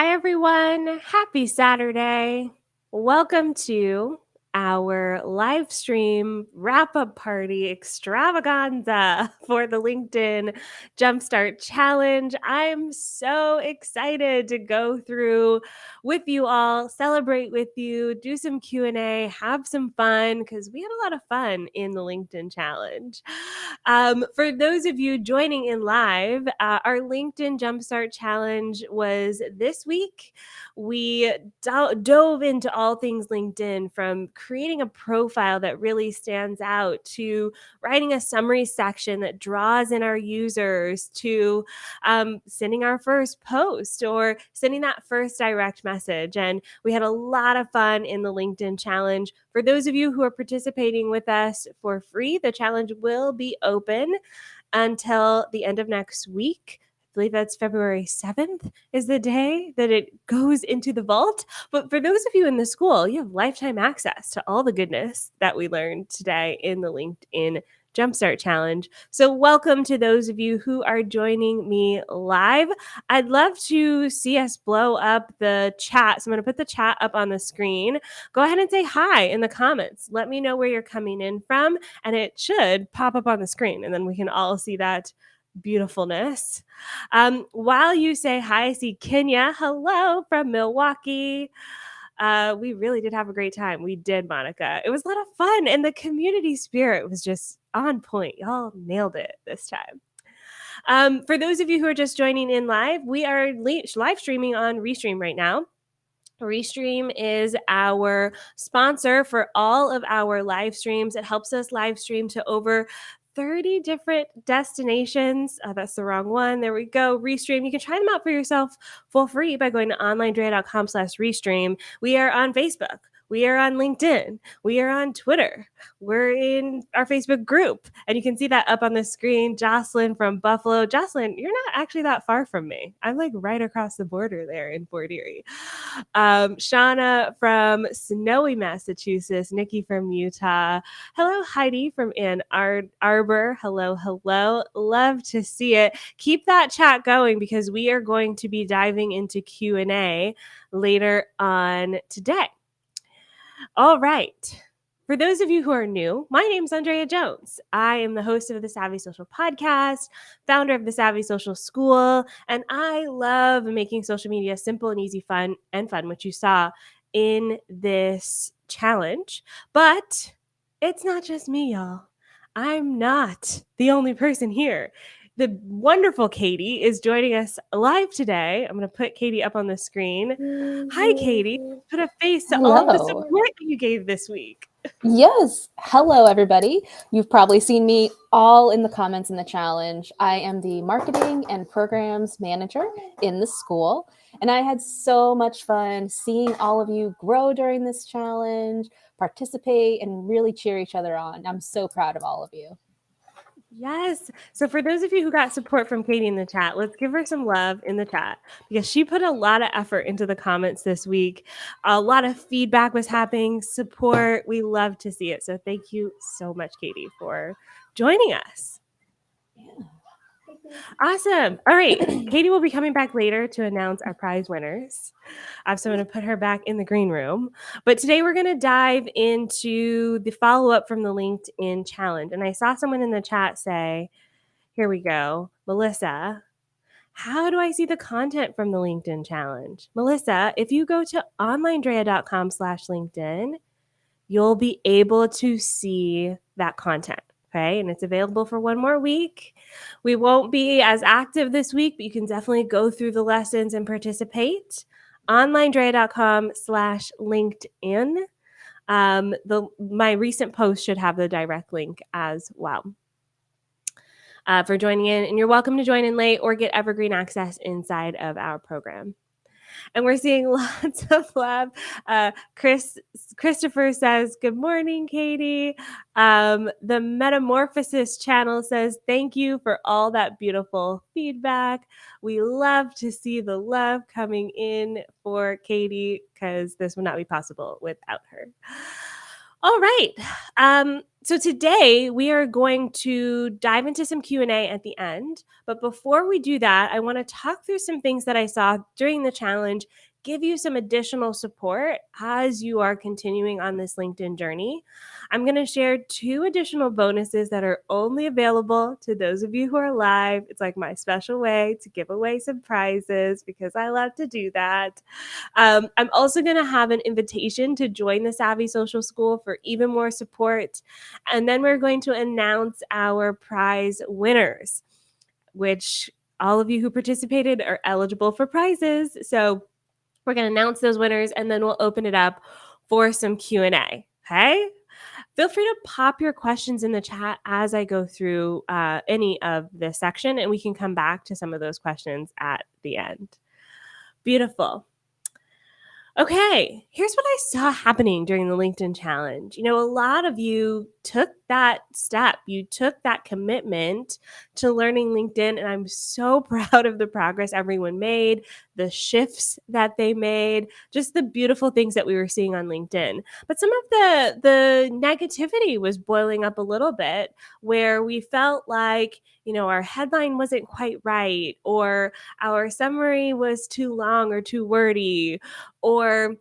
Hi, everyone. Happy Saturday. Welcome to our live stream wrap up party extravaganza for the LinkedIn Jumpstart Challenge. I'm so excited to go through with you all, celebrate with you, do some Q&A, have some fun because we had a lot of fun in the LinkedIn Challenge. For those of you joining in live, our LinkedIn Jumpstart Challenge was this week. We dove into all things LinkedIn, from creating a profile that really stands out to writing a summary section that draws in our users to sending our first post or sending that first direct message. And we had a lot of fun in the LinkedIn challenge. For those of you who are participating with us for free, the challenge will be open until the end of next week. I believe that's February 7th is the day that it goes into the vault. But for those of you in the school, you have lifetime access to all the goodness that we learned today in the LinkedIn Jumpstart Challenge. So welcome to those of you who are joining me live. I'd love to see us blow up the chat. So I'm going to put the chat up on the screen. Go ahead and say hi in the comments. Let me know where you're coming in from, and it should pop up on the screen, and then we can all see that beautifulness. While you say hi, I see Kenya. Hello from Milwaukee. We really did have a great time. We did, Monica. It was a lot of fun, and the community spirit was just on point. Y'all nailed it this time. For those of you who are just joining in live, we are live streaming on Restream right now. Restream is our sponsor for all of our live streams. It helps us live stream to over 30 different destinations. That's the wrong one. There we go. Restream. You can try them out for yourself for free by going to onlinedrea.com/restream. We are on Facebook. We are on LinkedIn. We are on Twitter. We're in our Facebook group. And you can see that up on the screen. Jocelyn from Buffalo. Jocelyn, you're not actually that far from me. I'm like right across the border there in Fort Erie. Shauna from snowy Massachusetts. Nikki from Utah. Hello, Heidi from Ann Arbor. Hello, hello. Love to see it. Keep that chat going because we are going to be diving into Q&A later on today. All right. For those of you who are new, my name is Andréa Jones. I am the host of the Savvy Social podcast, founder of the Savvy Social School, and I love making social media simple and easy, fun, which you saw in this challenge. But it's not just me, y'all. I'm not the only person here. The wonderful Katie is joining us live today. I'm going to put Katie up on the screen. Hi, Katie. Put a face to all of the Hello. support that you gave this week. Yes. Hello, everybody. You've probably seen me all in the comments in the challenge. I am the marketing and programs manager in the school, and I had so much fun seeing all of you grow during this challenge, participate, and really cheer each other on. I'm so proud of all of you. Yes. So for those of you who got support from Katie in the chat, let's give her some love in the chat because she put a lot of effort into the comments this week. A lot of feedback was happening, support. We love to see it. So thank you so much, Katie, for joining us. Yeah. Awesome. All right. Katie will be coming back later to announce our prize winners. So I'm going to put her back in the green room. But today we're going to dive into the follow-up from the LinkedIn challenge. And I saw someone in the chat say, here we go, Melissa, how do I see the content from the LinkedIn challenge? Melissa, if you go to onlinedrea.com/LinkedIn, you'll be able to see that content. Okay. And it's available for one more week. We won't be as active this week, but you can definitely go through the lessons and participate. onlinedrea.com/LinkedIn. My recent post should have the direct link as well. For joining in, and you're welcome to join in late or get evergreen access inside of our program. And we're seeing lots of love. Christopher says, good morning, Katie. The Metamorphosis channel says, thank you for all that beautiful feedback. We love to see the love coming in for Katie because this would not be possible without her. All right. So today we are going to dive into some Q&A at the end. But before we do that, I want to talk through some things that I saw during the challenge, give you some additional support as you are continuing on this LinkedIn journey. I'm going to share 2 additional bonuses that are only available to those of you who are live. It's like my special way to give away some prizes because I love to do that. I'm also going to have an invitation to join the Savvy Social School for even more support. And then we're going to announce our prize winners, which all of you who participated are eligible for prizes. So we're going to announce those winners and then we'll open it up for some Q&A. Okay? Feel free to pop your questions in the chat as I go through any of this section, and we can come back to some of those questions at the end. Beautiful. Okay, here's what I saw happening during the LinkedIn challenge. A lot of you took that step. You took that commitment to learning LinkedIn, and I'm so proud of the progress everyone made, the shifts that they made, just the beautiful things that we were seeing on LinkedIn. But some of the negativity was boiling up a little bit, where we felt like, our headline wasn't quite right, or our summary was too long or too wordy, or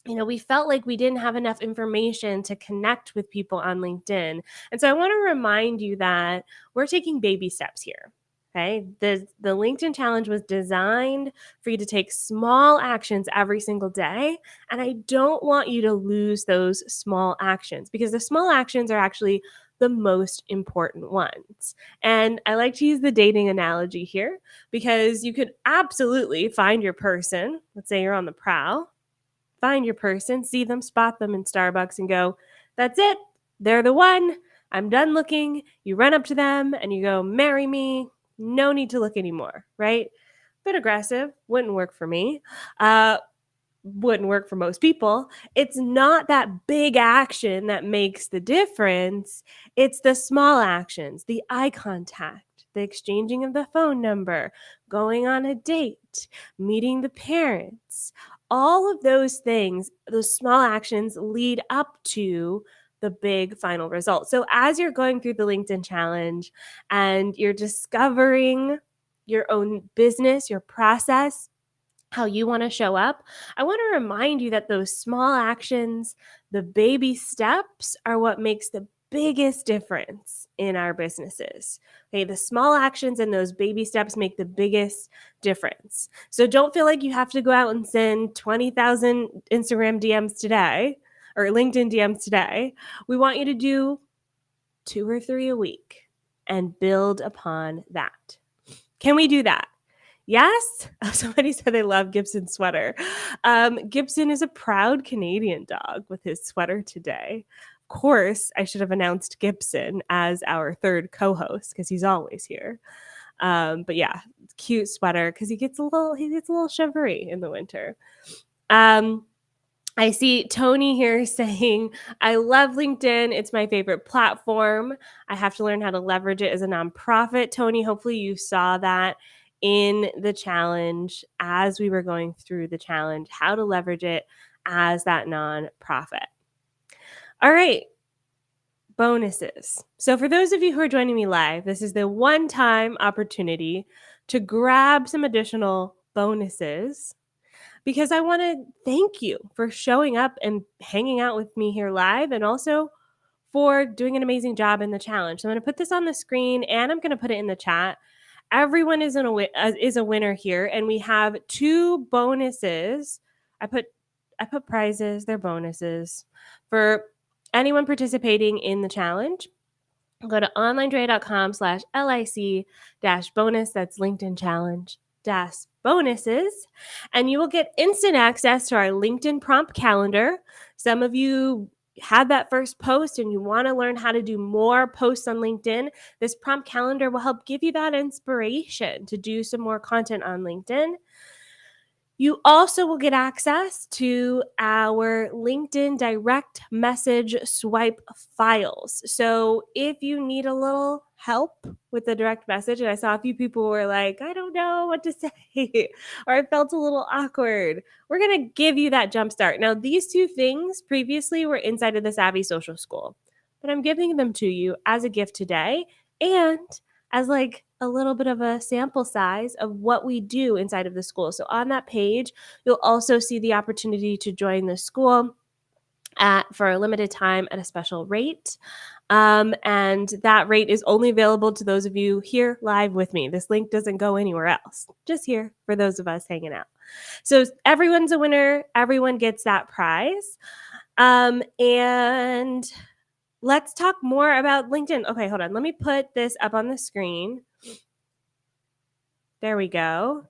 we felt like we didn't have enough information to connect with people on LinkedIn. And so I want to remind you that we're taking baby steps here. Okay. The LinkedIn challenge was designed for you to take small actions every single day. And I don't want you to lose those small actions, because the small actions are actually the most important ones. And I like to use the dating analogy here, because you could absolutely find your person. Let's say you're on the prowl. Find your person, see them, spot them in Starbucks and go, that's it. They're the one. I'm done looking. You run up to them and you go, marry me. No need to look anymore, right? Bit aggressive. Wouldn't work for me. Wouldn't work for most people. It's not that big action that makes the difference. It's the small actions, the eye contact, the exchanging of the phone number, going on a date, meeting the parents. All of those things, those small actions lead up to the big final result. So as you're going through the LinkedIn challenge and you're discovering your own business, your process, how you want to show up, I want to remind you that those small actions, the baby steps, are what makes the biggest difference in our businesses. Okay, the small actions and those baby steps make the biggest difference. So don't feel like you have to go out and send 20,000 Instagram DMs today or LinkedIn DMs today. We want you to do 2 or 3 a week and build upon that. Can we do that? Yes. Somebody said they love Gibson's sweater. Gibson is a proud Canadian dog with his sweater today. Of course, I should have announced Gibson as our third co-host because he's always here. But yeah, cute sweater because he gets a little shivery in the winter. I see Tony here saying, I love LinkedIn. It's my favorite platform. I have to learn how to leverage it as a nonprofit. Tony, hopefully you saw that in the challenge as we were going through the challenge, how to leverage it as that nonprofit. All right. Bonuses. So for those of you who are joining me live, this is the one-time opportunity to grab some additional bonuses, because I want to thank you for showing up and hanging out with me here live, and also for doing an amazing job in the challenge. So I'm going to put this on the screen and I'm going to put it in the chat. Everyone is a winner here, and we have 2 bonuses. I put prizes, they're bonuses for anyone participating in the challenge. Go to onlinedrea.com/LIC-bonus. That's LinkedIn challenge bonuses, and you will get instant access to our LinkedIn prompt calendar. Some of you had that first post and you want to learn how to do more posts on LinkedIn. This prompt calendar will help give you that inspiration to do some more content on LinkedIn. You also will get access to our LinkedIn direct message swipe files. So if you need a little help with the direct message, and I saw a few people were like, I don't know what to say, or I felt a little awkward, we're going to give you that jump start. Now, these two things previously were inside of the Savvy Social School, but I'm giving them to you as a gift today and as like a little bit of a sample size of what we do inside of the school. So on that page, you'll also see the opportunity to join the school for a limited time at a special rate. And that rate is only available to those of you here live with me. This link doesn't go anywhere else, just here for those of us hanging out. So everyone's a winner. Everyone gets that prize. And let's talk more about LinkedIn. Okay, hold on. Let me put this up on the screen. There we go.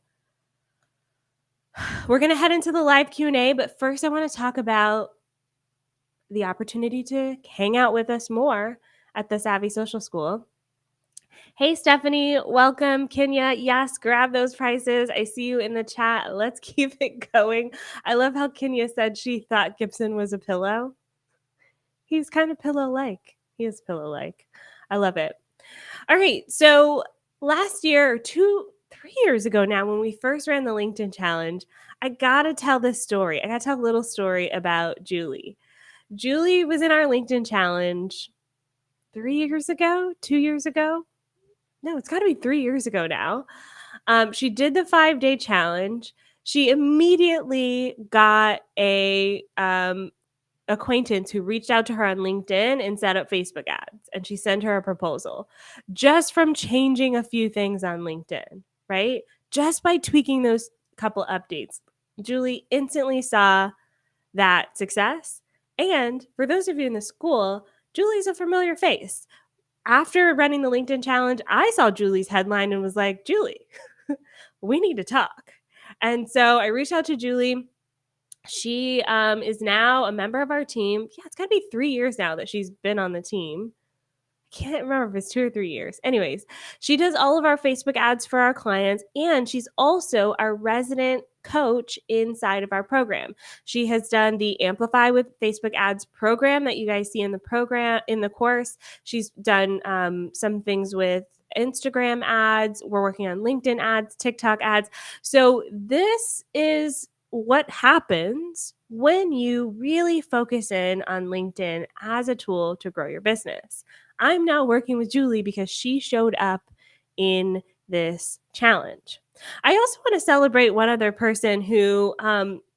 We're going to head into the live Q&A, but first I want to talk about the opportunity to hang out with us more at the Savvy Social School. Hey, Stephanie, welcome. Kenya, yes, grab those prices. I see you in the chat. Let's keep it going. I love how Kenya said she thought Gibson was a pillow. He's kind of pillow-like. He is pillow-like. I love it. All right, so last year, or 3 years ago now, when we first ran the LinkedIn challenge, I gotta tell this story. I gotta tell a little story about Julie. Julie was in our LinkedIn challenge 3 years ago, 2 years ago. No, it's gotta be 3 years ago now. She did the 5-day challenge. She immediately got a acquaintance who reached out to her on LinkedIn and set up Facebook ads, and she sent her a proposal just from changing a few things on LinkedIn, right? Just by tweaking those couple updates. Julie instantly saw that success. And for those of you in the school, Julie's a familiar face. After running the LinkedIn challenge, I saw Julie's headline and was like, Julie, we need to talk. And so I reached out to Julie. She is now a member of our team. Yeah, it's got to be 3 years now that she's been on the team. I can't remember if it's 2 or 3 years. Anyways, she does all of our Facebook ads for our clients, and she's also our resident coach inside of our program. She has done the Amplify with Facebook Ads program that you guys see in the course. She's done some things with Instagram ads. We're working on LinkedIn ads, TikTok ads. So this is what happens when you really focus in on LinkedIn as a tool to grow your business. I'm now working with Julie because she showed up in this challenge. I also want to celebrate one other person who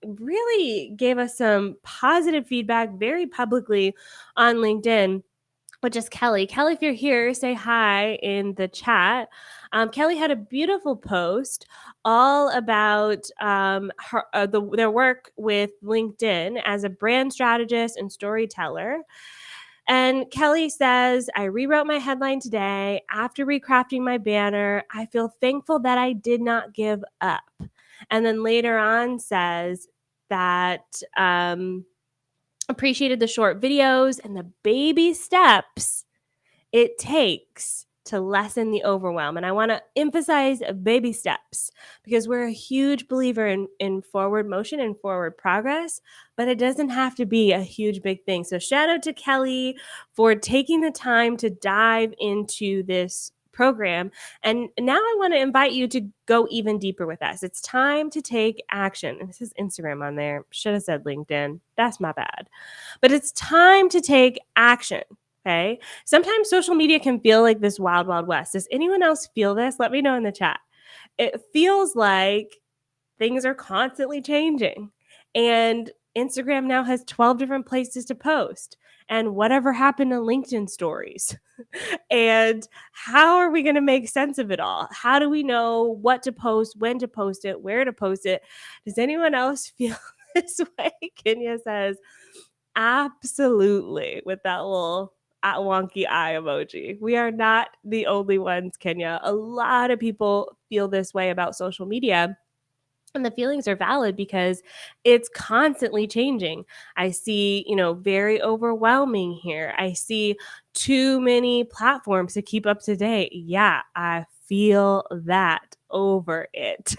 really gave us some positive feedback very publicly on LinkedIn, which is Kelly. Kelly, if you're here, say hi in the chat. Kelly had a beautiful post all about their work with LinkedIn as a brand strategist and storyteller. And Kelly says, I rewrote my headline today. After recrafting my banner, I feel thankful that I did not give up. And then later on says that appreciated the short videos and the baby steps it takes to lessen the overwhelm. And I want to emphasize baby steps because we're a huge believer in forward motion and forward progress, but it doesn't have to be a huge, big thing. So shout out to Kelly for taking the time to dive into this program. And now I want to invite you to go even deeper with us. It's time to take action. And this is Instagram on there. Should have said LinkedIn. That's my bad. But it's time to take action. Okay. Sometimes social media can feel like this wild, wild west. Does anyone else feel this? Let me know in the chat. It feels like things are constantly changing. And Instagram now has 12 different places to post. And whatever happened to LinkedIn stories? And how are we going to make sense of it all? How do we know what to post, when to post it, where to post it? Does anyone else feel this way? Kenya says, absolutely, with that little wonky eye emoji. We are not the only ones, Kenya. A lot of people feel this way about social media. And the feelings are valid because it's constantly changing. I see, very overwhelming here. I see too many platforms to keep up to date. Yeah, I feel that over it.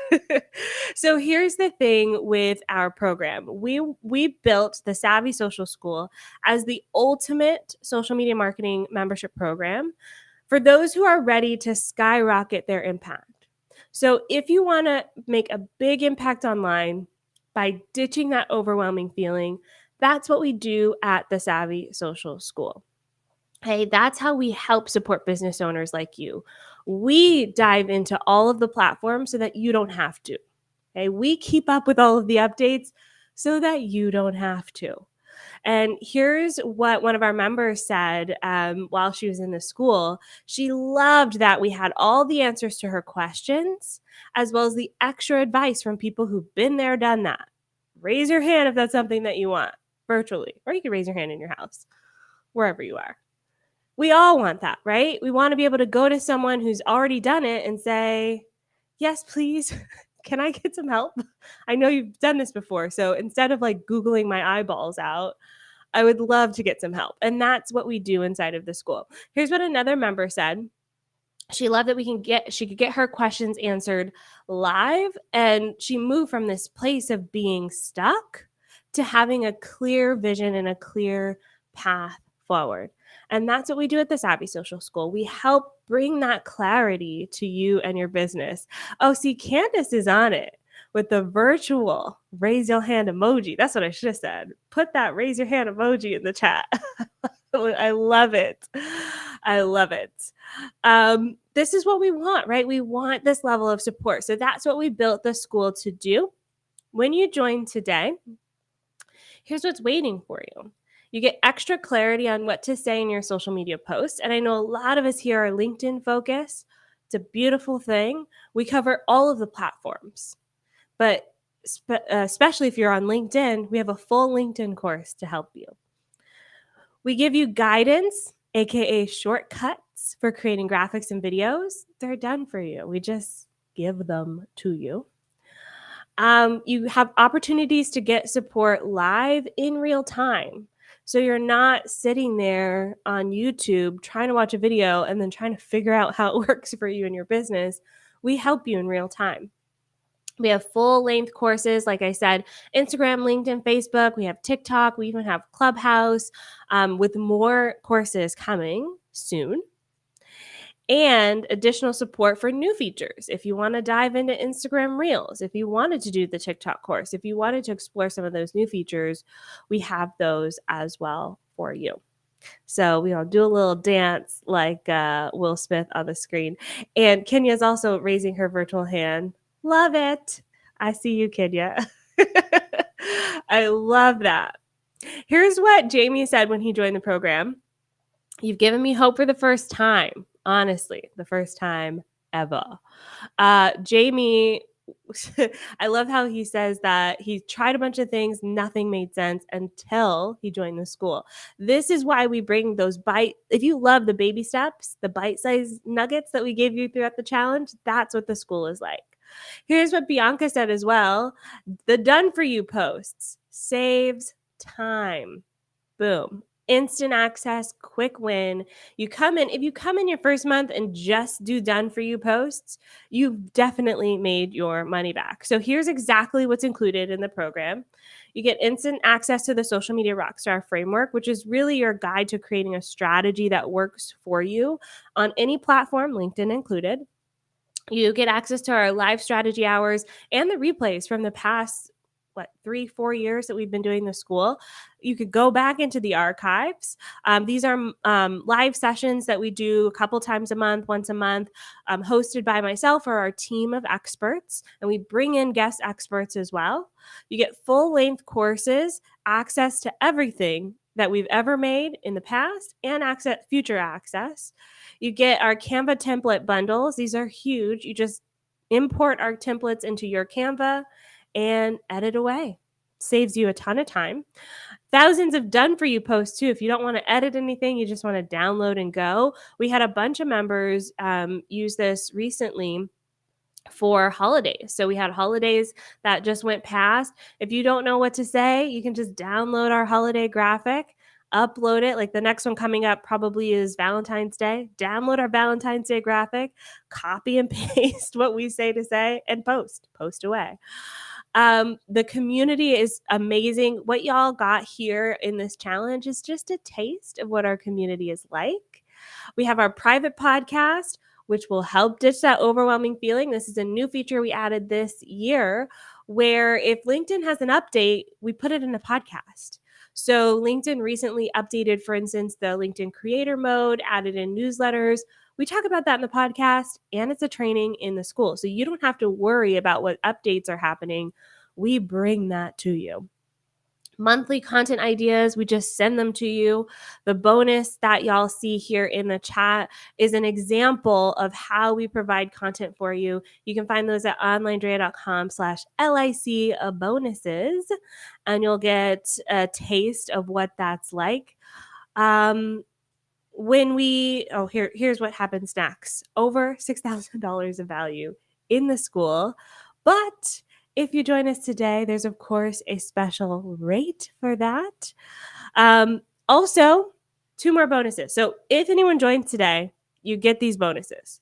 So here's the thing with our program. We built the Savvy Social School as the ultimate social media marketing membership program for those who are ready to skyrocket their impact. So if you want to make a big impact online by ditching that overwhelming feeling, that's what we do at the Savvy Social School. Hey, that's how we help support business owners like you. We dive into all of the platforms so that you don't have to. Okay, we keep up with all of the updates so that you don't have to. And here's what one of our members said while she was in the school. She loved that we had all the answers to her questions, as well as the extra advice from people who've been there, done that. Raise your hand if that's something that you want virtually, or you can raise your hand in your house, wherever you are. We all want that, right? We want to be able to go to someone who's already done it and say, yes, please. Can I get some help? I know you've done this before. So instead of like Googling my eyeballs out, I would love to get some help. And that's what we do inside of the school. Here's what another member said. She loved that she could get her questions answered live, and she moved from this place of being stuck to having a clear vision and a clear path forward. And that's what we do at the Savvy Social School. We help bring that clarity to you and your business. Oh, see, Candace is on it with the virtual raise your hand emoji. That's what I should have said. Put that raise your hand emoji in the chat. I love it. I love it. This is what we want, right? We want this level of support. So that's what we built the school to do. When you join today, here's what's waiting for you. You get extra clarity on what to say in your social media posts. And I know a lot of us here are LinkedIn focused. It's a beautiful thing. We cover all of the platforms, but especially if you're on LinkedIn, we have a full LinkedIn course to help you. We give you guidance, aka shortcuts for creating graphics and videos. They're done for you. We just give them to you. You have opportunities to get support live in real time. So you're not sitting there on YouTube trying to watch a video and then trying to figure out how it works for you and your business. We help you in real time. We have full-length courses, like I said, Instagram, LinkedIn, Facebook. We have TikTok. We even have Clubhouse with more courses coming soon. And additional support for new features. If you want to dive into Instagram Reels, if you wanted to do the TikTok course, if you wanted to explore some of those new features, we have those as well for you. So we all do a little dance like Will Smith on the screen. And Kenya's also raising her virtual hand. Love it. I see you, Kenya. I love that. Here's what Jamie said when he joined the program. You've given me hope for the first time. Honestly, the first time ever. Jamie, I love how he says that he tried a bunch of things, nothing made sense until he joined the school. This is why we bring those if you love the baby steps, the bite-sized nuggets that we gave you throughout the challenge, that's what the school is like. Here's what Bianca said as well. The done for you posts saves time. Boom. Instant access, quick win. If you come in your first month and just do done for you posts, you've definitely made your money back. So here's exactly what's included in the program. You get instant access to the Social Media Rockstar Framework, which is really your guide to creating a strategy that works for you on any platform, LinkedIn included. You get access to our live strategy hours and the replays from the past 3-4 years that we've been doing the school. You could go back into the archives. These are live sessions that we do a couple times a month, once a month, hosted by myself or our team of experts. And we bring in guest experts as well. You get full-length courses, access to everything that we've ever made in the past, and future access. You get our Canva template bundles. These are huge. You just import our templates into your Canva and edit away. Saves you a ton of time. Thousands of done for you posts too. If you don't want to edit anything, you just want to download and go. We had a bunch of members use this recently for holidays. So we had holidays that just went past. If you don't know what to say, you can just download our holiday graphic. upload it. Like the next one coming up probably is Valentine's Day. Download our Valentine's Day graphic, copy and paste what we say to say, and post away. The community is amazing. What y'all got here in this challenge is just a taste of what our community is like. We have our private podcast, which will help ditch that overwhelming feeling. This is a new feature we added this year where if LinkedIn has an update, we put it in a podcast. So LinkedIn recently updated, for instance, the LinkedIn creator mode, added in newsletters. We talk about that in the podcast, and it's a training in the school. So you don't have to worry about what updates are happening. We bring that to you. Monthly content ideas, we just send them to you. The bonus that y'all see here in the chat is an example of how we provide content for you. You can find those at onlinedrea.com/LIC bonuses, and you'll get a taste of what that's like. Here's what happens next. Over $6,000 of value in the school. But if you join us today, there's of course a special rate for that. Also, 2 more bonuses. So if anyone joins today, you get these bonuses.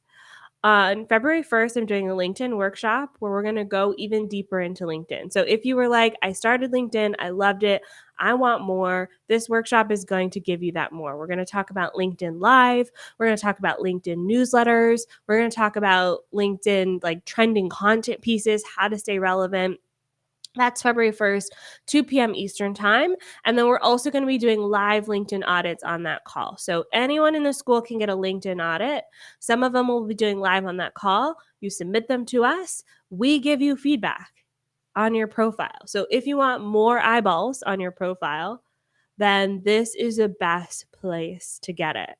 On February 1st, I'm doing a LinkedIn workshop where we're going to go even deeper into LinkedIn. So if you were like, I started LinkedIn, I loved it, I want more, this workshop is going to give you that more. We're going to talk about LinkedIn Live. We're going to talk about LinkedIn newsletters. We're going to talk about LinkedIn like trending content pieces, how to stay relevant. That's February 1st, 2 p.m. Eastern time. And then we're also going to be doing live LinkedIn audits on that call. So anyone in the school can get a LinkedIn audit. Some of them will be doing live on that call. You submit them to us. We give you feedback on your profile. So if you want more eyeballs on your profile, then this is the best place to get it.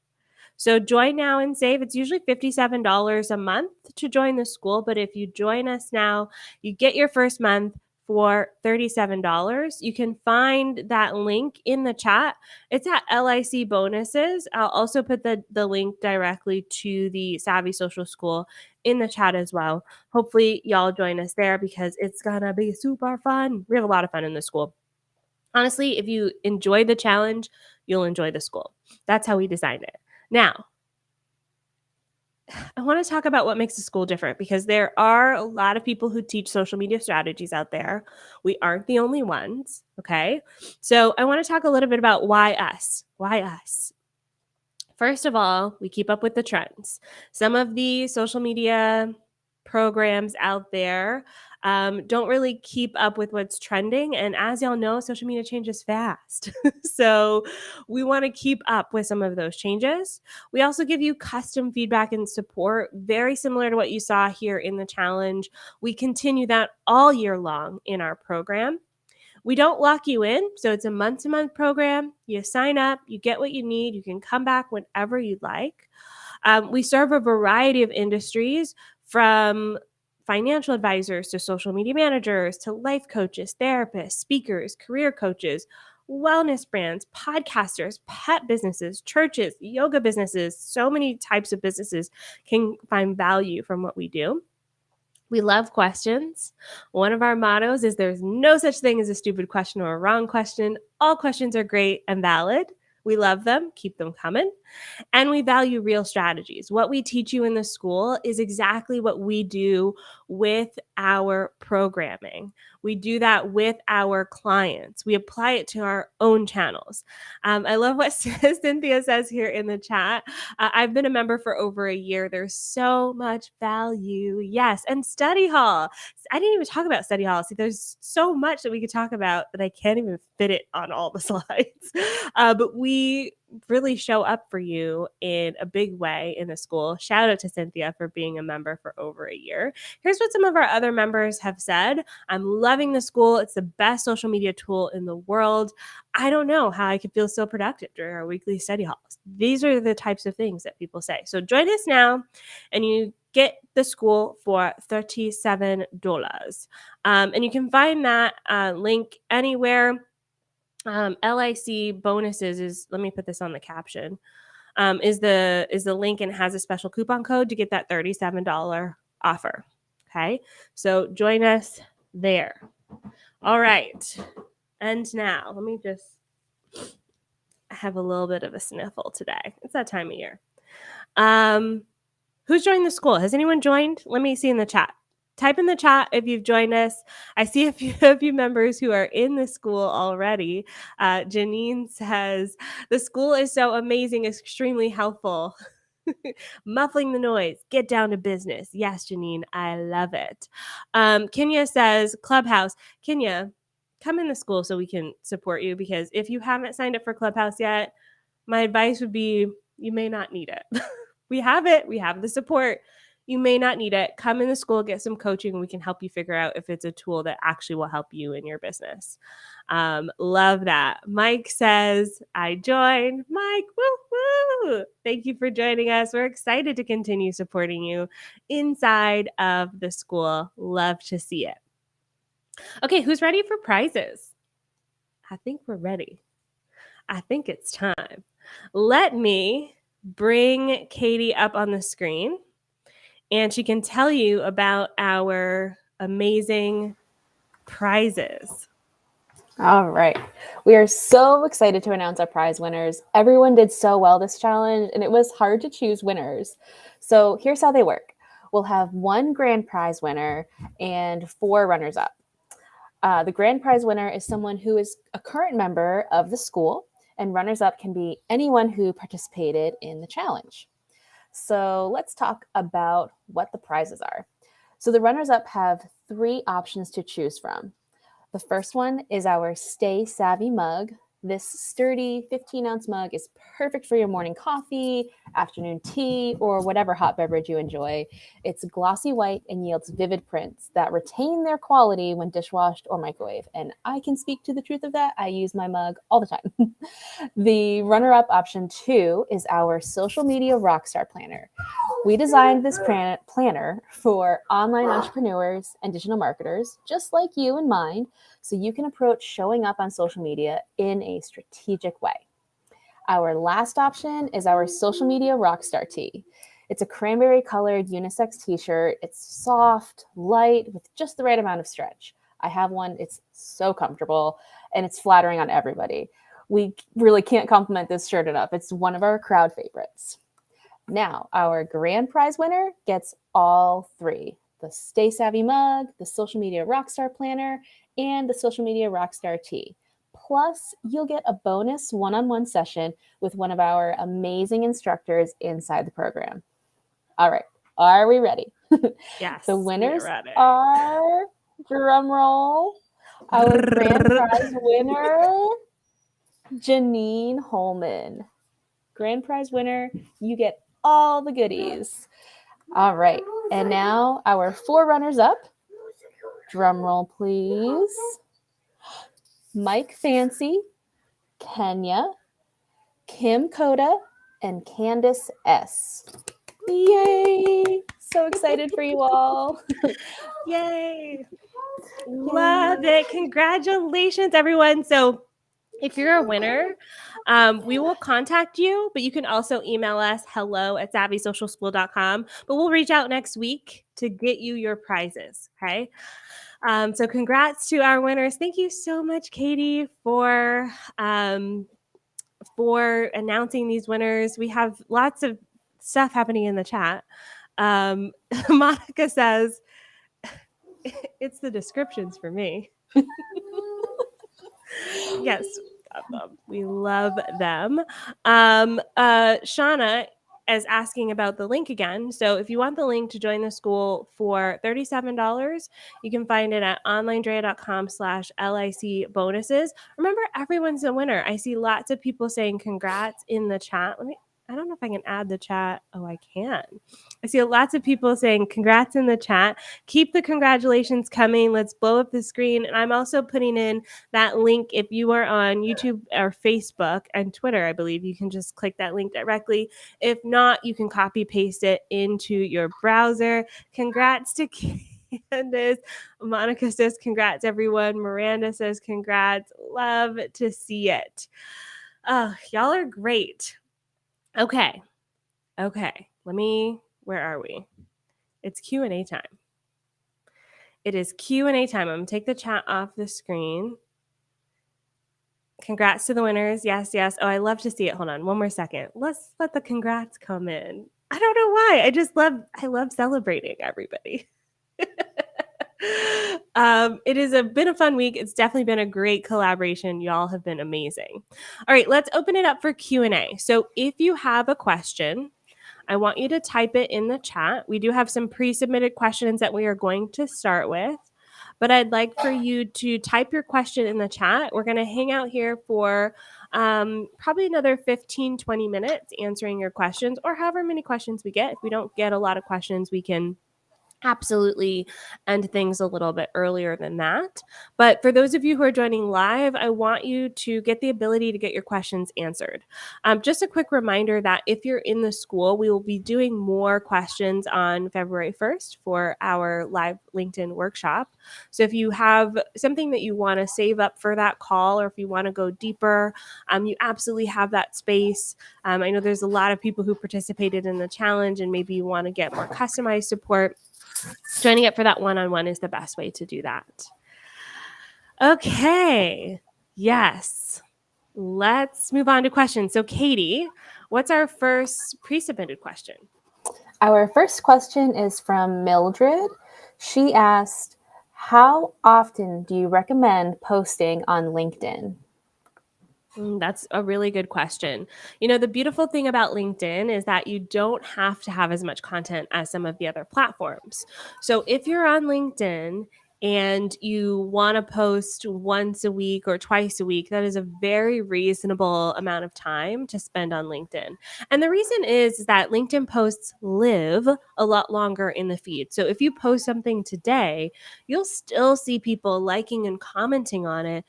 So join now and save. It's usually $57 a month to join the school. But if you join us now, you get your first month for $37. You can find that link in the chat. It's at LIC bonuses. I'll also put the link directly to the Savvy Social School in the chat as well. Hopefully y'all join us there because it's gonna be super fun. We have a lot of fun in the school. Honestly, if you enjoy the challenge, you'll enjoy the school. That's how we designed it. Now, I want to talk about what makes the school different because there are a lot of people who teach social media strategies out there. We aren't the only ones, okay? So I want to talk a little bit about why us. Why us? First of all, we keep up with the trends. Some of the social media programs out there don't really keep up with what's trending. And as y'all know, social media changes fast. So we want to keep up with some of those changes. We also give you custom feedback and support, very similar to what you saw here in the challenge. We continue that all year long in our program. We don't lock you in, so it's a month-to-month program. You sign up, you get what you need. You can come back whenever you'd like. We serve a variety of industries from financial advisors to social media managers to life coaches, therapists, speakers, career coaches, wellness brands, podcasters, pet businesses, churches, yoga businesses. So many types of businesses can find value from what we do. We love questions. One of our mottos is there's no such thing as a stupid question or a wrong question. All questions are great and valid. We love them. Keep them coming. And we value real strategies. What we teach you in the school is exactly what we do with our programming. We do that with our clients. We apply it to our own channels. I love what Cynthia says here in the chat. I've been a member for over a year. There's so much value. Yes. And study hall. I didn't even talk about study hall. See, there's so much that we could talk about that I can't even fit it on all the slides. But we really show up for you in a big way in the school. Shout out to Cynthia for being a member for over a year. Here's what some of our other members have said. I'm loving the school. It's the best social media tool in the world. I don't know how I could feel so productive during our weekly study halls. These are the types of things that people say. So join us now and you get the school for $37. And you can find that link anywhere. LIC bonuses is, let me put this on the caption, is the link and has a special coupon code to get that $37 offer. Okay, so join us there. All right, and now let me just have a little bit of a sniffle today. It's that time of year. Who's joined the school? Has anyone joined? Let me see in the chat. Type in the chat if you've joined us. I see a few members who are in the school already. Janine says, the school is so amazing, extremely helpful. Muffling the noise, get down to business. Yes, Janine, I love it. Kenya says, Clubhouse. Kenya, come in the school so we can support you, because if you haven't signed up for Clubhouse yet, my advice would be you may not need it. We have it. We have the support. You may not need it. Come in the school, get some coaching, and we can help you figure out if it's a tool that actually will help you in your business. Love that. Mike says, I joined. Mike, woo woo. Thank you for joining us. We're excited to continue supporting you inside of the school. Love to see it. Okay, who's ready for prizes? I think we're ready. I think it's time. Let me bring Katie up on the screen, and she can tell you about our amazing prizes. All right. We are so excited to announce our prize winners. Everyone did so well this challenge, and it was hard to choose winners. So here's how they work. We'll have one grand prize winner and 4 runners-up. The grand prize winner is someone who is a current member of the school, and runners-up can be anyone who participated in the challenge. So let's talk about what the prizes are. So the runners-up have 3 options to choose from. The first one is our Stay Savvy mug. This sturdy 15-ounce mug is perfect for your morning coffee, afternoon tea, or whatever hot beverage you enjoy. It's glossy white and yields vivid prints that retain their quality when dishwashed or microwaved. And I can speak to the truth of that. I use my mug all the time. The runner-up option 2 is our Social Media Rockstar Planner. We designed this planner for online entrepreneurs and digital marketers, just like you in mind, so you can approach showing up on social media in a strategic way. Our last option is our Social Media Rockstar Tee. It's a cranberry-colored unisex t-shirt. It's soft, light, with just the right amount of stretch. I have one. It's so comfortable, and it's flattering on everybody. We really can't compliment this shirt enough. It's one of our crowd favorites. Now, our grand prize winner gets all 3. The Stay Savvy mug, the Social Media Rockstar Planner, and the Social Media Rockstar Tee. Plus, you'll get a bonus one-on-one session with one of our amazing instructors inside the program. All right, are we ready? Yes. The winners are, drum roll, our grand prize winner, Janine Holman. Grand prize winner, you get all the goodies. All right, and now our 4 runners-up. Drum roll, please. Mike Fancy, Kenya, Kim Coda, and Candace S. Yay! So excited for you all. Yay! Love it. Congratulations, everyone. So if you're a winner, we will contact you, but you can also email us hello@savvysocialschool.com. But we'll reach out next week to get you your prizes. Okay. So congrats to our winners. Thank you so much, Katie, for announcing these winners. We have lots of stuff happening in the chat. Monica says, it's the descriptions for me. Yes, we love them. Shauna is asking about the link again. So if you want the link to join the school for $37, you can find it at onlinedrea.com/LIC bonuses. Remember, everyone's a winner. I see lots of people saying congrats in the chat. I don't know if I can add the chat. Oh, I can. I see lots of people saying congrats in the chat. Keep the congratulations coming. Let's blow up the screen. And I'm also putting in that link. If you are on YouTube or Facebook and Twitter, I believe you can just click that link directly. If not, you can copy paste it into your browser. Congrats to Candace. Monica says congrats, everyone. Miranda says congrats. Love to see it. Oh, y'all are great. Okay. Where are we? It's Q&A time. It is Q&A time. I'm going to take the chat off the screen. Congrats to the winners. Yes, yes. Oh, I love to see it. Hold on one more second. Let's let the congrats come in. I don't know why. I love celebrating everybody. It has been a fun week. It's definitely been a great collaboration. Y'all have been amazing. All right, let's open it up for Q&A. So if you have a question, I want you to type it in the chat. We do have some pre-submitted questions that we are going to start with, but I'd like for you to type your question in the chat. We're going to hang out here for probably another 15, 20 minutes answering your questions, or however many questions we get. If we don't get a lot of questions, we can absolutely end things a little bit earlier than that. But for those of you who are joining live, I want you to get the ability to get your questions answered. Just a quick reminder that if you're in the school, we will be doing more questions on February 1st for our live LinkedIn workshop. So if you have something that you want to save up for that call, or if you want to go deeper, you absolutely have that space. I know there's a lot of people who participated in the challenge, and maybe you want to get more customized support. Joining up for that one-on-one is the best way to do that. Okay. Yes. Let's move on to questions. So, Katie, what's our first pre-submitted question? Our first question is from Mildred. She asked, how often do you recommend posting on LinkedIn? That's a really good question. You know, the beautiful thing about LinkedIn is that you don't have to have as much content as some of the other platforms. So if you're on LinkedIn and you want to post once a week or twice a week, that is a very reasonable amount of time to spend on LinkedIn. And the reason is that LinkedIn posts live a lot longer in the feed. So if you post something today, you'll still see people liking and commenting on it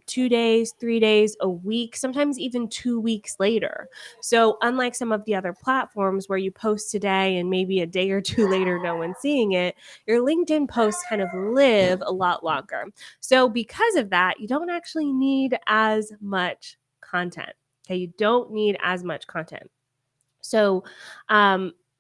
2 days, 3 days, a week, sometimes even 2 weeks later. So, unlike some of the other platforms where you post today and maybe a day or two later, no one's seeing it, your LinkedIn posts kind of live a lot longer. So, because of that, you don't actually need as much content. Okay, you don't need as much content. So,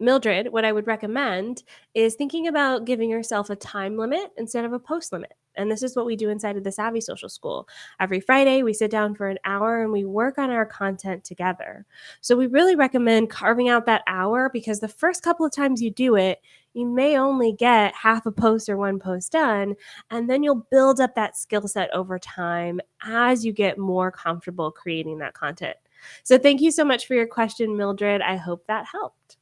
Mildred, what I would recommend is thinking about giving yourself a time limit instead of a post limit. And this is what we do inside of the Savvy Social School. Every Friday, we sit down for an hour and we work on our content together. So we really recommend carving out that hour, because the first couple of times you do it, you may only get half a post or one post done, and then you'll build up that skill set over time as you get more comfortable creating that content. So thank you so much for your question, Mildred. I hope that helped.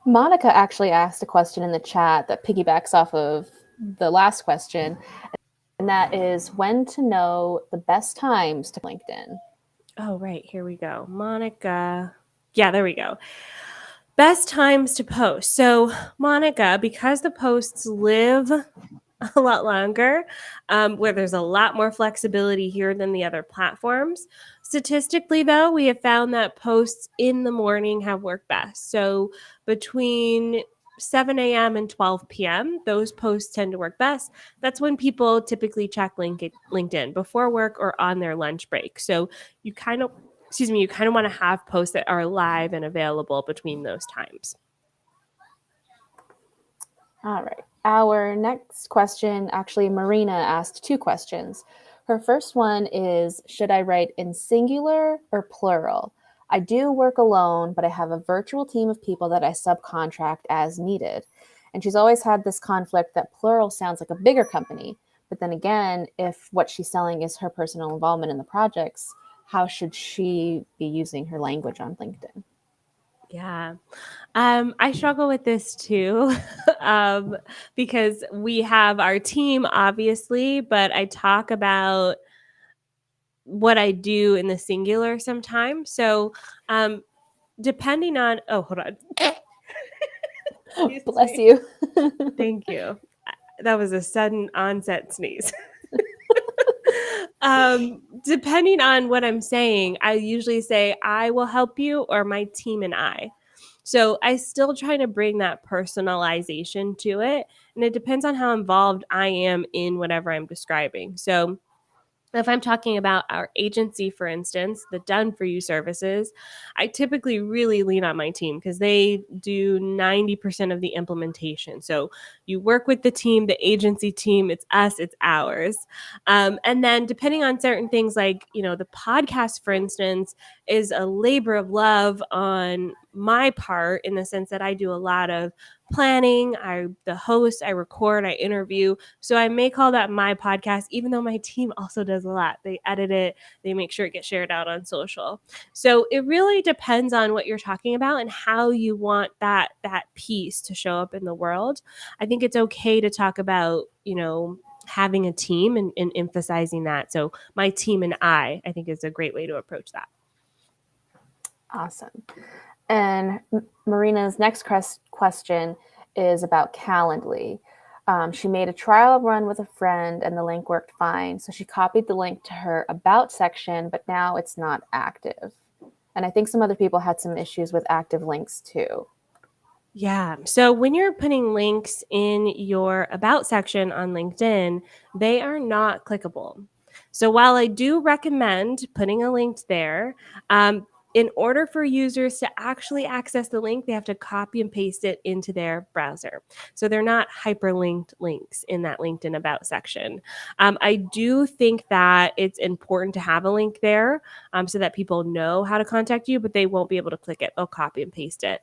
Monica actually asked a question in the chat that piggybacks off of the last question, and that is when to know the best times to LinkedIn. Oh, right. Here we go. Monica. Yeah, there we go. Best times to post. So, Monica, because the posts live a lot longer, where there's a lot more flexibility here than the other platforms. Statistically, though, we have found that posts in the morning have worked best. So between 7 a.m. and 12 p.m., those posts tend to work best. That's when people typically check LinkedIn before work or on their lunch break. So you kind of want to have posts that are live and available between those times. All right. Our next question, actually, Marina asked two questions. Her first one is, should I write in singular or plural? I do work alone, but I have a virtual team of people that I subcontract as needed. And she's always had this conflict that plural sounds like a bigger company. But then again, if what she's selling is her personal involvement in the projects, how should she be using her language on LinkedIn? Yeah. I struggle with this too, because we have our team, obviously, but I talk about what I do in the singular sometimes. So, depending on, oh, hold on. Bless you. Thank you. That was a sudden onset sneeze. Depending on what I'm saying, I usually say, I will help you, or my team and I. So I still try to bring that personalization to it. And it depends on how involved I am in whatever I'm describing. So If I'm talking about our agency, for instance, the done for you services, I typically really lean on my team because they do 90% of the implementation. So you work with the team, the agency team, it's us, it's ours. And then depending on certain things like, the podcast, for instance, is a labor of love on my part in the sense that I do a lot of planning. The host, I record, I interview. So I may call that my podcast, even though my team also does a lot. They edit it, they make sure it gets shared out on social. So it really depends on what you're talking about and how you want that piece to show up in the world. I think it's okay to talk about, having a team and emphasizing that. So my team and I think is a great way to approach that. Awesome. And Marina's next question is about Calendly. She made a trial run with a friend and the link worked fine. So she copied the link to her About section, but now it's not active. And I think some other people had some issues with active links too. Yeah. So when you're putting links in your About section on LinkedIn, they are not clickable. So while I do recommend putting a link there, in order for users to actually access the link, they have to copy and paste it into their browser. So they're not hyperlinked links in that LinkedIn About section. I do think that it's important to have a link there so that people know how to contact you, but they won't be able to click it. They'll copy and paste it.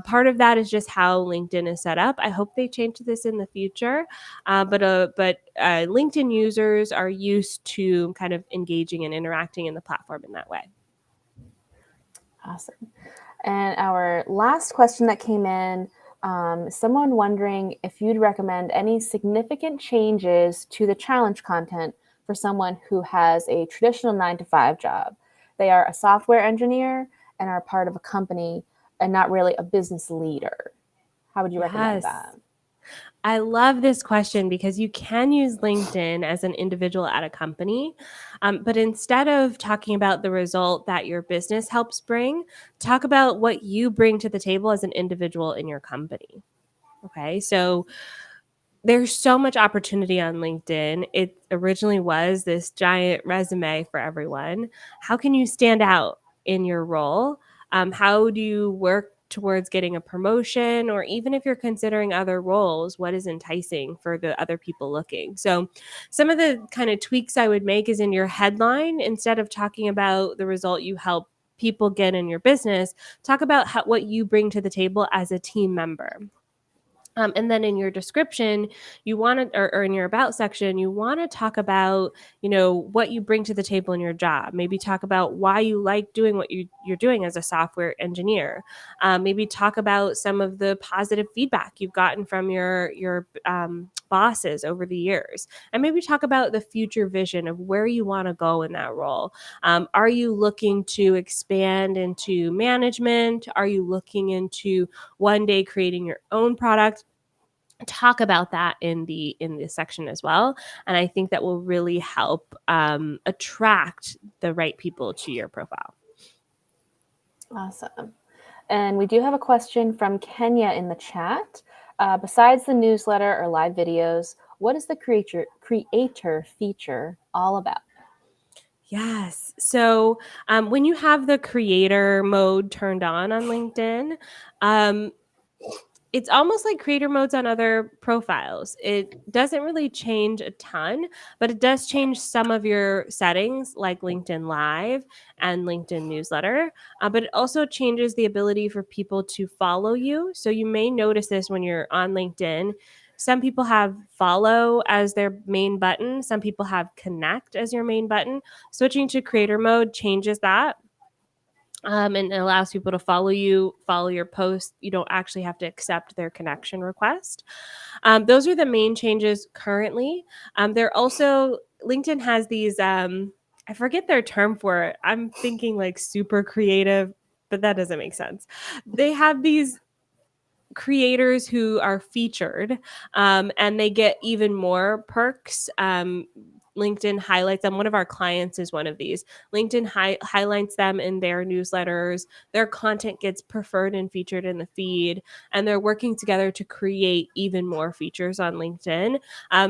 Part of that is just how LinkedIn is set up. I hope they change this in the future, but LinkedIn users are used to kind of engaging and interacting in the platform in that way. Awesome. And our last question that came in, someone wondering if you'd recommend any significant changes to the challenge content for someone who has a traditional 9-to-5 job. They are a software engineer and are part of a company and not really a business leader. How would you recommend that? I love this question because you can use LinkedIn as an individual at a company. But instead of talking about the result that your business helps bring, talk about what you bring to the table as an individual in your company. Okay. So there's so much opportunity on LinkedIn. It originally was this giant resume for everyone. How can you stand out in your role? How do you work towards getting a promotion? Or even if you're considering other roles, what is enticing for the other people looking? So, some of the kind of tweaks I would make is in your headline, instead of talking about the result you help people get in your business, talk about what you bring to the table as a team member. And then in your description, you want to, or in your About section, you want to talk about, what you bring to the table in your job. Maybe talk about why you like doing what you're doing as a software engineer. Maybe talk about some of the positive feedback you've gotten from your bosses over the years, and maybe talk about the future vision of where you want to go in that role. Are you looking to expand into management? Are you looking into one day creating your own product? Talk about that in the section as well, and I think that will really help attract the right people to your profile. Awesome. And we do have a question from Kenya in the chat. Besides the newsletter or live videos, what is the creator feature all about? Yes. So when you have the creator mode turned on LinkedIn, it's almost like creator modes on other profiles. It doesn't really change a ton, but it does change some of your settings like LinkedIn Live and LinkedIn Newsletter. But it also changes the ability for people to follow you. So you may notice this when you're on LinkedIn. Some people have follow as their main button. Some people have connect as your main button. Switching to creator mode changes that. And it allows people to follow your post. You don't actually have to accept their connection request. Those are the main changes currently. They're also, LinkedIn has these, I forget their term for it. I'm thinking like super creative, but that doesn't make sense. They have these creators who are featured, and they get even more perks LinkedIn highlights them. One of our clients is one of these. LinkedIn highlights them in their newsletters. Their content gets preferred and featured in the feed, and they're working together to create even more features on LinkedIn.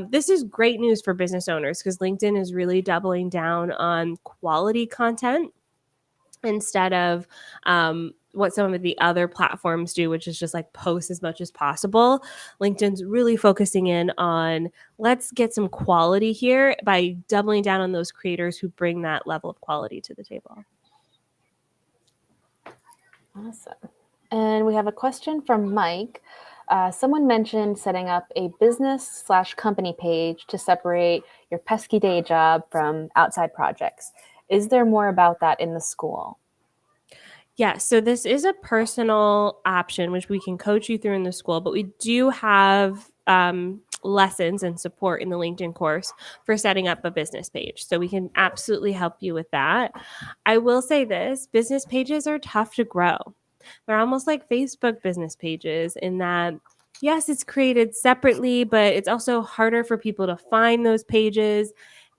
This is great news for business owners because LinkedIn is really doubling down on quality content instead of what some of the other platforms do, which is just like post as much as possible. LinkedIn's really focusing in on let's get some quality here by doubling down on those creators who bring that level of quality to the table. Awesome. And we have a question from Mike. Someone mentioned setting up a business/company page to separate your pesky day job from outside projects. Is there more about that in the school? Yeah, so this is a personal option, which we can coach you through in the school, but we do have lessons and support in the LinkedIn course for setting up a business page. So we can absolutely help you with that. I will say this, business pages are tough to grow. They're almost like Facebook business pages in that, yes, it's created separately, but it's also harder for people to find those pages.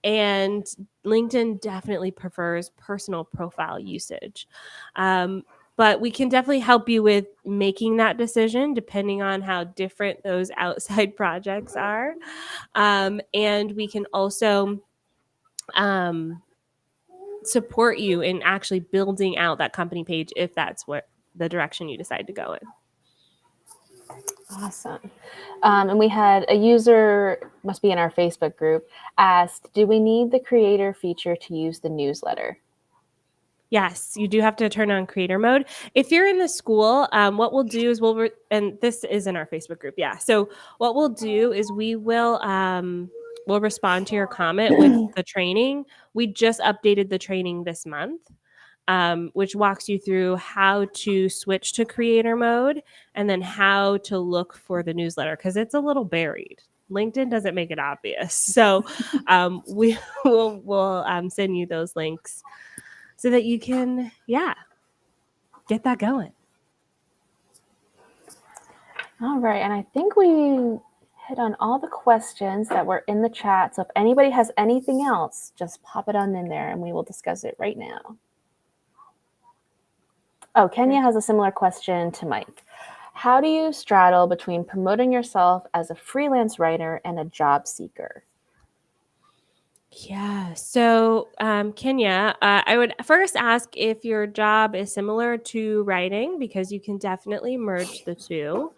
And LinkedIn definitely prefers personal profile usage. But we can definitely help you with making that decision depending on how different those outside projects are. And we can also support you in actually building out that company page if that's what the direction you decide to go in. Awesome. And we had a user, must be in our Facebook group, asked, do we need the creator feature to use the newsletter? Yes, you do have to turn on creator mode. If you're in the school, what we'll do is and this is in our Facebook group. Yeah. So what we'll do is we'll respond to your comment with the training. We just updated the training this month, which walks you through how to switch to creator mode and then how to look for the newsletter because it's a little buried. LinkedIn doesn't make it obvious. So we will send you those links so that you can, get that going. All right. And I think we hit on all the questions that were in the chat. So if anybody has anything else, just pop it on in there and we will discuss it right now. Oh, Kenya has a similar question to Mike. How do you straddle between promoting yourself as a freelance writer and a job seeker? Yeah. So, Kenya, I would first ask if your job is similar to writing because you can definitely merge the two.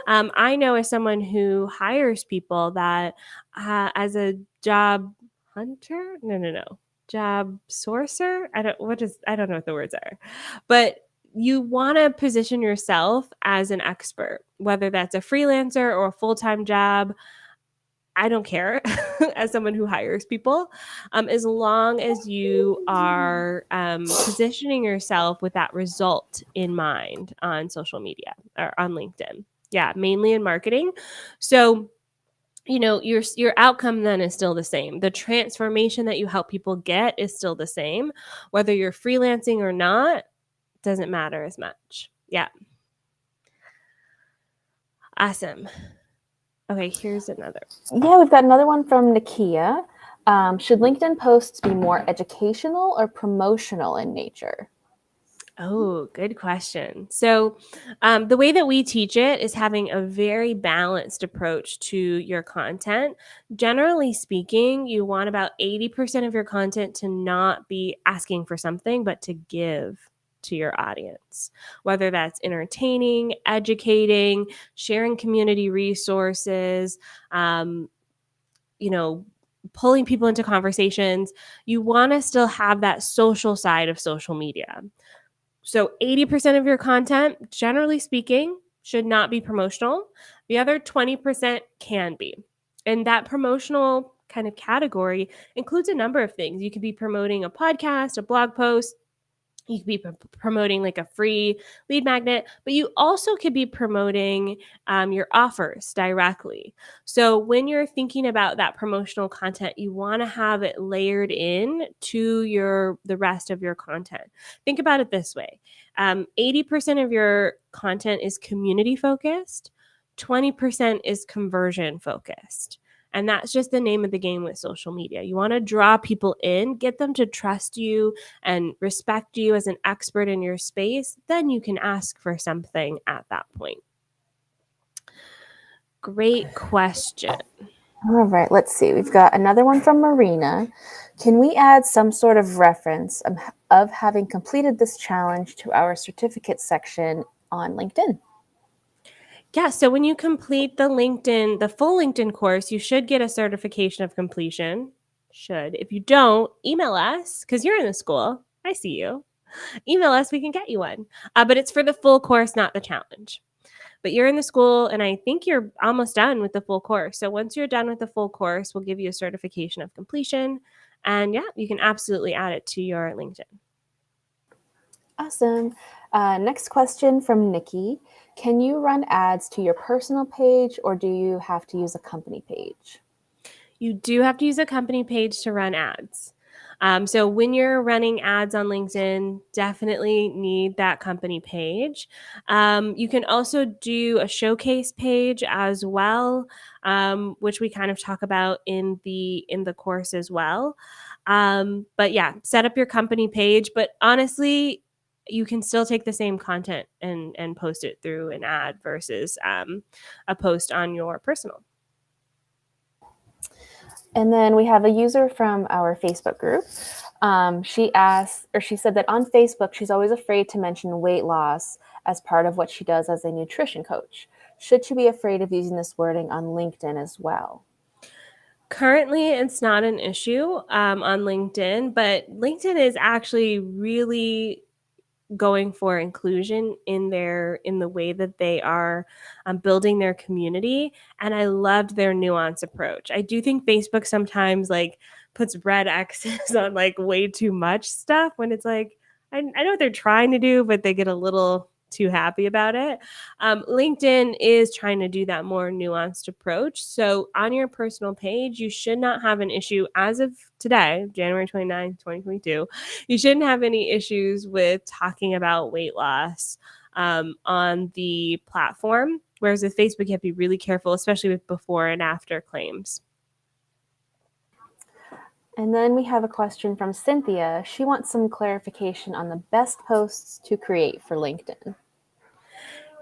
I know as someone who hires people that as a job hunter, no, job sourcer. I don't know what the words are, but you want to position yourself as an expert, whether that's a freelancer or a full-time job. I don't care as someone who hires people, as long as you are positioning yourself with that result in mind on social media or on LinkedIn. Yeah, mainly in marketing. So, your outcome then is still the same. The transformation that you help people get is still the same. Whether you're freelancing or not, doesn't matter as much. Yeah. Awesome. Okay, here's another. Yeah, we've got another one from Nakia. Should LinkedIn posts be more educational or promotional in nature? Oh, good question. So, the way that we teach it is having a very balanced approach to your content. Generally speaking, you want about 80% of your content to not be asking for something, but to give to your audience, whether that's entertaining, educating, sharing community resources, you know, pulling people into conversations. You want to still have that social side of social media. So 80% of your content, generally speaking, should not be promotional. The other 20% can be. And that promotional kind of category includes a number of things. You could be promoting a podcast, a blog post, you could be promoting like a free lead magnet, but you also could be promoting your offers directly. So when you're thinking about that promotional content, you want to have it layered in to the rest of your content. Think about it this way: 80% of your content is community focused, 20% is conversion focused. And that's just the name of the game with social media. You want to draw people in, get them to trust you and respect you as an expert in your space. Then you can ask for something at that point. Great question. All right, let's see. We've got another one from Marina. Can we add some sort of reference of having completed this challenge to our certificate section on LinkedIn? Yeah, so when you complete the full LinkedIn course, you should get a certification of completion. Should. If you don't, email us because you're in the school. I see you. Email us, we can get you one. But it's for the full course, not the challenge. But you're in the school, and I think you're almost done with the full course. So once you're done with the full course, we'll give you a certification of completion. And yeah, you can absolutely add it to your LinkedIn. Awesome. Next question from Nikki. Can you run ads to your personal page, or do you have to use a company page? You do have to use a company page to run ads. So when you're running ads on LinkedIn, definitely need that company page. You can also do a showcase page as well, which we kind of talk about in the course as well. But yeah, set up your company page. But honestly, you can still take the same content and post it through an ad versus a post on your personal. And then we have a user from our Facebook group. She said that on Facebook, she's always afraid to mention weight loss as part of what she does as a nutrition coach. Should she be afraid of using this wording on LinkedIn as well? Currently, it's not an issue on LinkedIn, but LinkedIn is actually really going for inclusion in the way that they are building their community, and I loved their nuanced approach. I do think Facebook sometimes like puts red X's on like way too much stuff when it's like I know what they're trying to do, but they get a little too happy about it. LinkedIn is trying to do that more nuanced approach. So on your personal page, you should not have an issue as of today, January 29th, 2022. You shouldn't have any issues with talking about weight loss on the platform. Whereas with Facebook, you have to be really careful, especially with before and after claims. And then we have a question from Cynthia. She wants some clarification on the best posts to create for LinkedIn.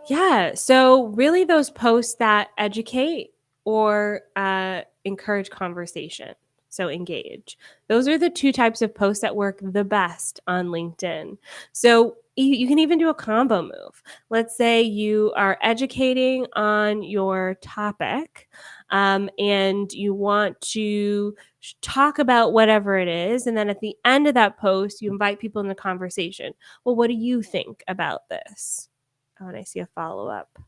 Yeah. So, really, those posts that educate or encourage conversation. So, engage. Those are the two types of posts that work the best on LinkedIn. So, you can even do a combo move. Let's say you are educating on your topic and you want to talk about whatever it is. And then at the end of that post, you invite people in the conversation. Well, what do you think about this? Oh, and I see a follow-up.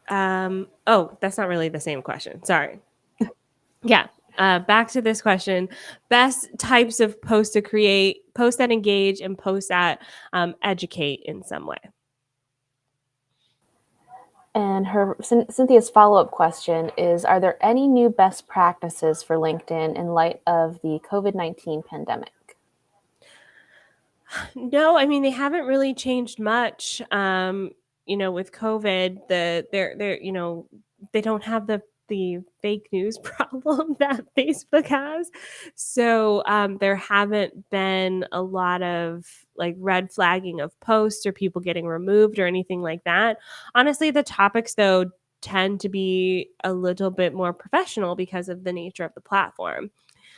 Oh, that's not really the same question. Sorry. Yeah. Back to this question. Best types of posts to create, posts that engage and posts that educate in some way. And Cynthia's follow-up question is, are there any new best practices for LinkedIn in light of the COVID-19 pandemic? No, I mean they haven't really changed much. With COVID, they don't have the fake news problem that Facebook has. So there haven't been a lot of like red flagging of posts or people getting removed or anything like that. Honestly, the topics though tend to be a little bit more professional because of the nature of the platform.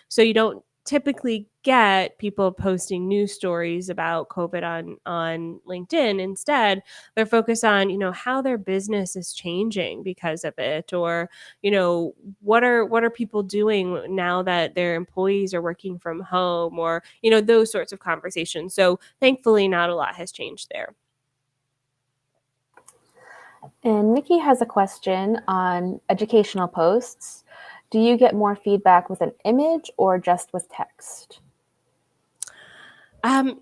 So you don't typically get people posting news stories about COVID on LinkedIn. Instead, they're focused on, how their business is changing because of it, or, what are people doing now that their employees are working from home, or, those sorts of conversations. So thankfully not a lot has changed there. And Nikki has a question on educational posts. Do you get more feedback with an image or just with text? Um,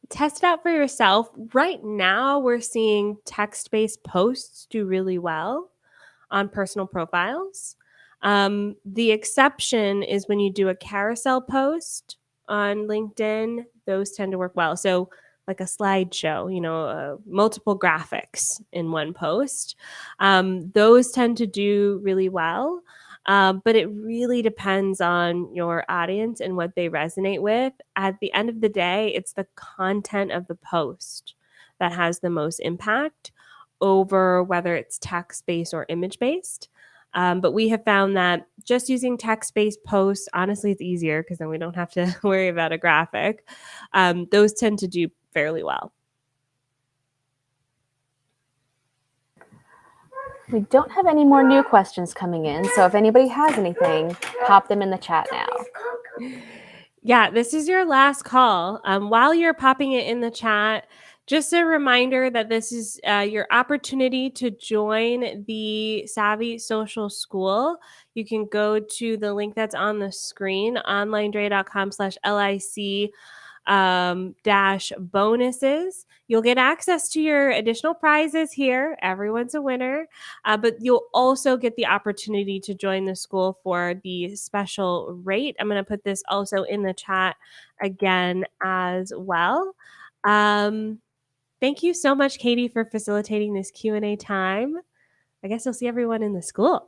Test it out for yourself. Right now, we're seeing text-based posts do really well on personal profiles. The exception is when you do a carousel post on LinkedIn, those tend to work well. So like a slideshow, multiple graphics in one post. Those tend to do really well. But it really depends on your audience and what they resonate with. At the end of the day, it's the content of the post that has the most impact over whether it's text based or image based. But we have found that just using text based posts, honestly, it's easier because then we don't have to worry about a graphic. Those tend to do fairly well. We don't have any more new questions coming in, so if anybody has anything, pop them in the chat now. Yeah, this is your last call. While you're popping it in the chat, just a reminder that this is your opportunity to join the Savvy Social School. You can go to the link that's on the screen, onlinedrea.com/LIC dash bonuses. You'll get access to your additional prizes here. Everyone's a winner, but you'll also get the opportunity to join the school for the special rate. I'm going to put this also in the chat again as well. Thank you so much, Katie, for facilitating this Q&A time. I guess you'll see everyone in the school.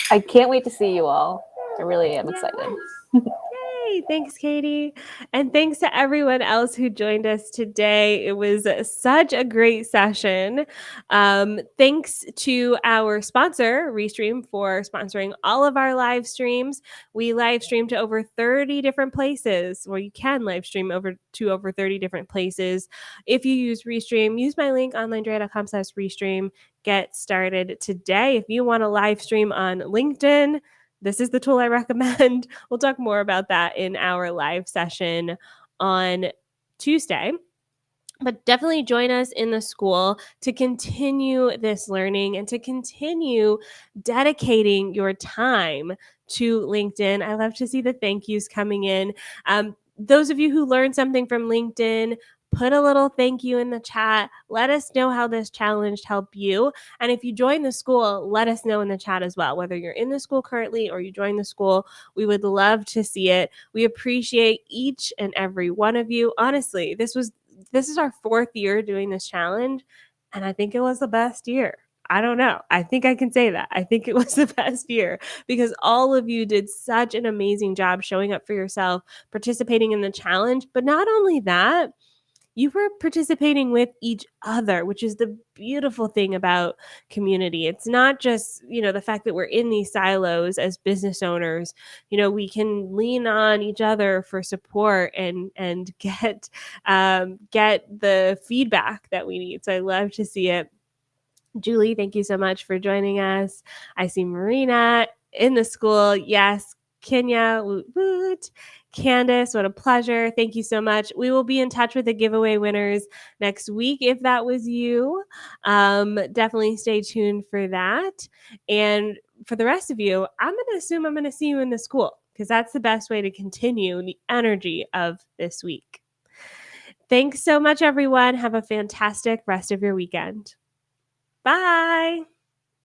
I can't wait to see you all. I really am excited. Yay! Thanks, Katie. And thanks to everyone else who joined us today. It was such a great session. Thanks to our sponsor, Restream, for sponsoring all of our live streams. We live stream to over 30 different places, or you can live stream to over 30 different places. If you use Restream, use my link, onlinedrea.com/Restream. Get started today. If you want to live stream on LinkedIn, this is the tool I recommend. We'll talk more about that in our live session on Tuesday. But definitely join us in the school to continue this learning and to continue dedicating your time to LinkedIn. I love to see the thank yous coming in. Those of you who learned something from LinkedIn, put a little thank you in the chat. Let us know how this challenge helped you. And if you join the school, let us know in the chat as well. Whether you're in the school currently or you join the school, we would love to see it. We appreciate each and every one of you. Honestly, this is our 4th year doing this challenge, and I think it was the best year. I don't know. I think I can say that. I think it was the best year because all of you did such an amazing job showing up for yourself, participating in the challenge. But not only that, you were participating with each other, which is the beautiful thing about community. It's not just, the fact that we're in these silos as business owners. We can lean on each other for support and get the feedback that we need. So I love to see it. Julie, thank you so much for joining us. I see Marina in the school. Yes. Kenya, woot woot. Candace, what a pleasure. Thank you so much. We will be in touch with the giveaway winners next week if that was you. Definitely stay tuned for that. And for the rest of you, I'm going to assume I'm going to see you in the school because that's the best way to continue the energy of this week. Thanks so much, everyone. Have a fantastic rest of your weekend. Bye.